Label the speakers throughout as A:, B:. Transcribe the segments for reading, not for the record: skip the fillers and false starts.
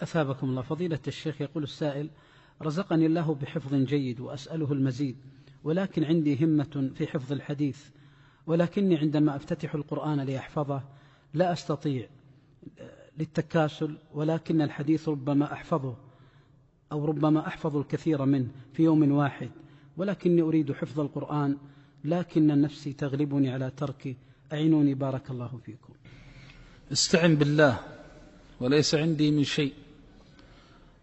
A: أثابكم الله. فضيلة الشيخ، يقول السائل: رزقني الله بحفظ جيد وأسأله المزيد، ولكن عندي همة في حفظ الحديث، ولكني عندما أفتتح القرآن لأحفظه لا أستطيع للتكاسل، ولكن الحديث ربما أحفظه أو ربما أحفظ الكثير منه في يوم واحد، ولكني أريد حفظ القرآن لكن نفسي تغلبني على تركه، أعينوني بارك الله فيكم.
B: استعن بالله، وليس عندي من شيء،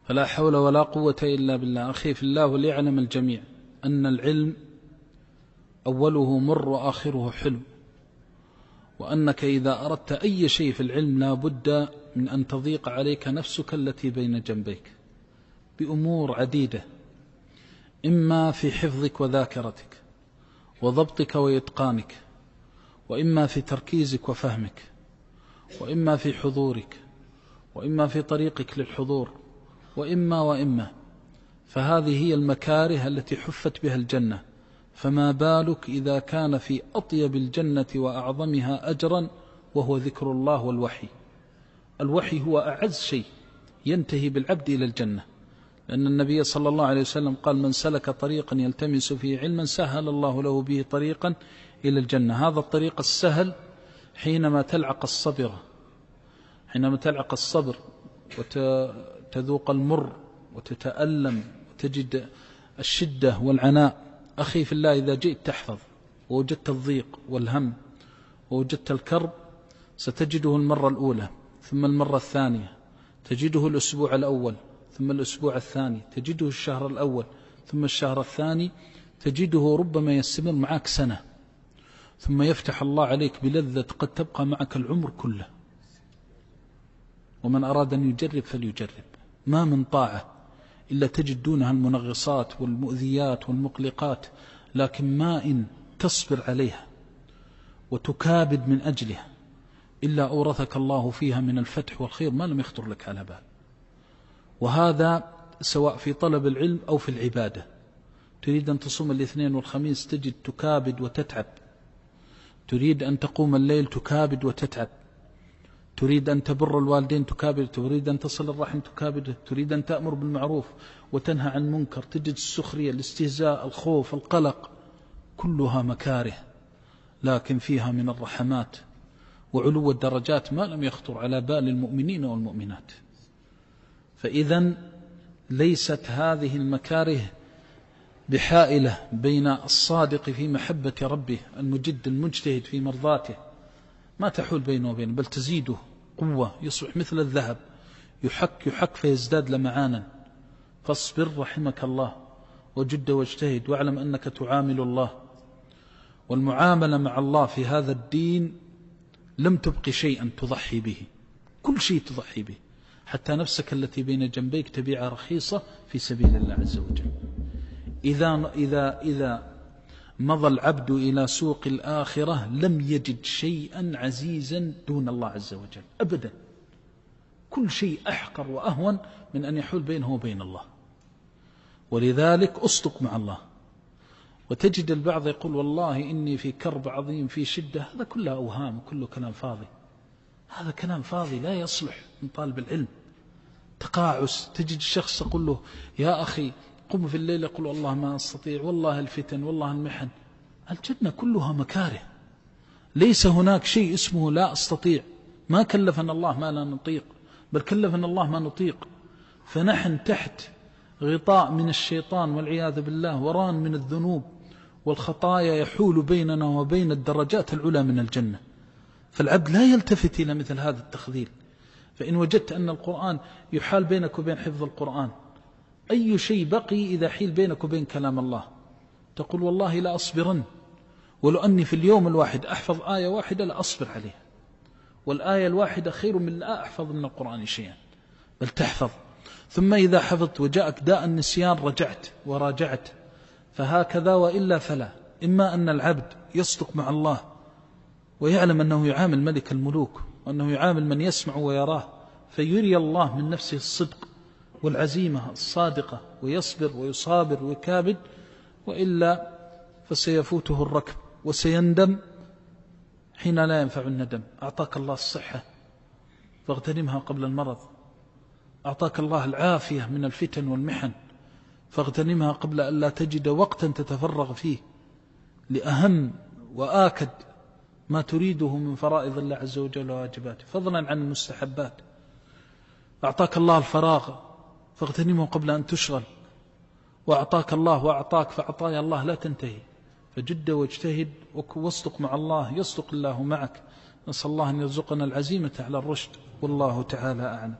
B: فلا حول ولا قوة إلا بالله. أخي في الله، وليعلم الجميع أن العلم أوله مر وآخره حلو، وأنك إذا أردت أي شيء في العلم لا بد من أن تضيق عليك نفسك التي بين جنبيك بأمور عديدة، إما في حفظك وذاكرتك وضبطك وإتقانك، وإما في تركيزك وفهمك، وإما في حضورك، وإما في طريقك للحضور، وإما فهذه هي المكاره التي حفت بها الجنة، فما بالك إذا كان في أطيب الجنة وأعظمها أجرا وهو ذكر الله والوحي. الوحي هو أعز شيء ينتهي بالعبد إلى الجنة، لأن النبي صلى الله عليه وسلم قال: من سلك طريقا يلتمس فيه علما سهل الله له به طريقا إلى الجنة. هذا الطريق السهل حينما تلعق الصبر وتذوق المر وتتألم وتجد الشدة والعناء. أخي في الله، إذا جئت تحفظ ووجدت الضيق والهم ووجدت الكرب ستجده المرة الأولى، ثم المرة الثانية، تجده الأسبوع الأول، ثم الأسبوع الثاني، تجده الشهر الأول، ثم الشهر الثاني، تجده ربما يستمر معك سنة، ثم يفتح الله عليك بلذة قد تبقى معك العمر كله. ومن أراد أن يجرب فليجرب. ما من طاعة إلا تجد دونها المنغصات والمؤذيات والمقلقات، لكن ما إن تصبر عليها وتكابد من أجلها إلا أورثك الله فيها من الفتح والخير ما لم يخطر لك على بال. وهذا سواء في طلب العلم أو في العبادة. تريد أن تصوم الاثنين والخميس تجد تكابد وتتعب، تريد أن تقوم الليل تكابد وتتعب، تريد أن تبر الوالدين تكابد، تريد أن تصل الرحم تكابد، تريد أن تأمر بالمعروف وتنهى عن المنكر، تجد السخرية، الاستهزاء، الخوف، القلق، كلها مكاره، لكن فيها من الرحمات وعلو الدرجات ما لم يخطر على بال المؤمنين والمؤمنات. فإذا ليست هذه المكاره بحائلة بين الصادق في محبة ربه المجد المجتهد في مرضاته، ما تحول بينه وبينه، بل تزيده قوة، يصبح مثل الذهب يحك فيزداد لمعانا. فاصبر رحمك الله وجد واجتهد، واعلم أنك تعامل الله، والمعاملة مع الله في هذا الدين لم تبقي شيئا تضحي به، كل شيء تضحي به، حتى نفسك التي بين جنبيك تبيع رخيصة في سبيل الله عز وجل. إذا مضى العبد إلى سوق الآخرة لم يجد شيئا عزيزا دون الله عز وجل أبدا، كل شيء أحقر وأهون من أن يحول بينه وبين الله. ولذلك أصدق مع الله. وتجد البعض يقول: والله إني في كرب عظيم، في شدة. هذا كله أوهام وكله كلام فاضي، هذا كلام فاضي لا يصلح من طالب العلم. تقاعس، تجد الشخص تقول له: يا أخي قم في الليل، يقول: والله ما أستطيع، والله الفتن، والله المحن. الجنة كلها مكاره، ليس هناك شيء اسمه لا أستطيع. ما كلفنا الله ما لا نطيق، بل كلفنا الله ما نطيق. فنحن تحت غطاء من الشيطان والعياذ بالله، وران من الذنوب والخطايا يحول بيننا وبين الدرجات العلى من الجنة. فالعبد لا يلتفت إلى مثل هذا التخذيل. فإن وجدت أن القرآن يحال بينك وبين حفظ القرآن، أي شيء بقي إذا حيل بينك وبين كلام الله؟ تقول: والله لا أصبرن، ولو أني في اليوم الواحد أحفظ آية واحدة لا أصبر عليها، والآية الواحدة خير من لا أحفظ من القرآن شيئا. بل تحفظ، ثم إذا حفظت وجاءك داء النسيان رجعت وراجعت. فهكذا وإلا فلا. إما أن العبد يصدق مع الله ويعلم أنه يعامل ملك الملوك، وأنه يعامل من يسمع ويراه، فيري الله من نفسه الصدق والعزيمة الصادقة، ويصبر ويصابر ويكابد، وإلا فسيفوته الركب وسيندم حين لا ينفع الندم. أعطاك الله الصحة فاغتنمها قبل المرض، أعطاك الله العافية من الفتن والمحن، فاغتنمها قبل أن لا تجد وقتا تتفرغ فيه لأهم وآكد ما تريده من فرائض الله عز وجل وواجباته، فضلا عن المستحبات. أعطاك الله الفراغ فاغتنمه قبل أن تشغل، وأعطاك الله وأعطاك، فعطايا الله لا تنتهي، فجد واجتهد واصدق مع الله يصدق الله معك. نسأل الله أن يرزقنا العزيمة على الرشد، والله تعالى أعلم.